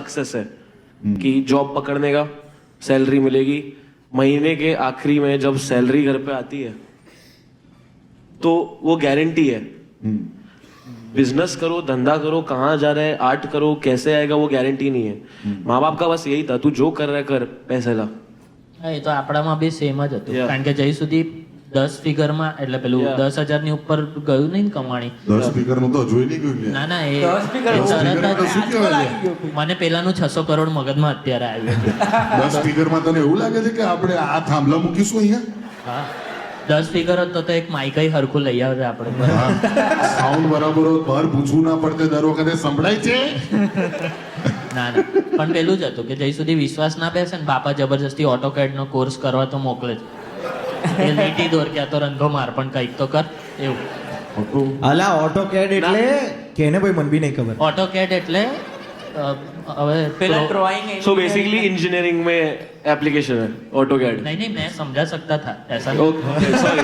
Success है कि job पकड़ने का, सैलरी मिलेगी, महीने के आखिरी में जब सैलरी घर पे आती है तो वो गारंटी है। बिजनेस करो, धंधा करो, कहाँ जा रहे हैं, आर्ट करो, कैसे आएगा वो गारंटी नहीं है। माँ बाप का बस यही था, तू जो कर रहा है कर, पैसे ला। હા, એ તો આપણામાં બી સેમ જ હતું. કારણ કે જઈ સુધી 10 ફિગરમાં એટલે પેલું 10,000 ની ઉપર ગયું નહીં ને કમાણી. 10 સ્પીકર નું તો જોઈ નહીં ગયું લે. ના ના એ 10 ફિગર એ તરત તો જ શું કહેવાય? મને પેલાનું 600 કરોડ મગજમાં અત્યારે આવ્યું છે. 10 સ્પીકર માં તને એવું લાગે છે કે આપણે આ થાંભલા મૂકીશું અહીંયા? હા 10 ફિગર હતો તો એક માઇકઈ હરખું લઈ આવે આપણે. સાઉન્ડ બરાબર હોય, બહાર પૂછવું ના પડતે, દર વખતે સંભળાય છે. ના ના પણ પેલું જ હતું કે જઈ સુધી વિશ્વાસ ના બેસે ને બાપા જબરજસ્તી ઓટોકેડ નો કોર્સ કરવા તો મોકલે જ. એ લીટી દોર ક્યાં તો રંગો માર પણ કંઈક તો કર એવું. અલા ઓટોકેડ એટલે કેને ભાઈ મન બી નહીં ખબર. ઓટોકેડ એટલે હવે પેલા ડ્રોઈંગ सो बेसिकली इंजीनियरिंग में एप्लीकेशन है ऑटोकैड। नहीं नहीं मैं समझा सकता था ऐसा ओके सॉरी।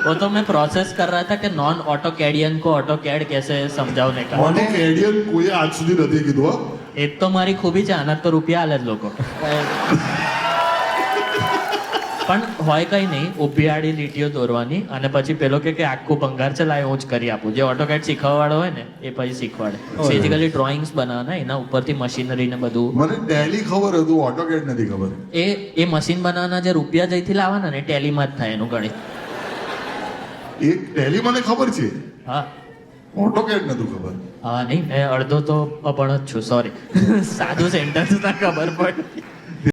वो तो मैं प्रोसेस कर रहा था कि नॉन ऑटोकैडियन को ऑटोकैड कैसे समझावने का. ઓટોકેડિયન કોઈ આજ સુધી નથી કીધું હો. એક તો મારી ખૂબી છે, આના તો રૂપિયા આલે જ લોકો. પણ હોય કઈ નહીં, ઊભી આડી લીટીઓ દોરવાની અને પછી પેલો કે આખું ભંગાર છે લાય હું જ કરી આપું. જે ઓટોકેડ શીખવાવાળો હોય ને એ પછી શીખવાડે. બેઝિકલી ડ્રોઈંગ્સ બનાવવાના, એના ઉપરથી મશીનરી ને બધું. મને ટેલી ખબર હતું, ઓટોકેડ નથી ખબર. એ મશીન બનાવવાના જે રૂપિયા જઈથી લાવવાના ને ટેલીમાં જ થાય એનું ગણિત. એક ટેલી મને ખબર છે, હા ઓટોકેડ નતું ખબર. હા નહીં મેં અડધો તો અભણ જ છું, સોરી. સાદું સેન્ટેન્સ ના ખબર પડે.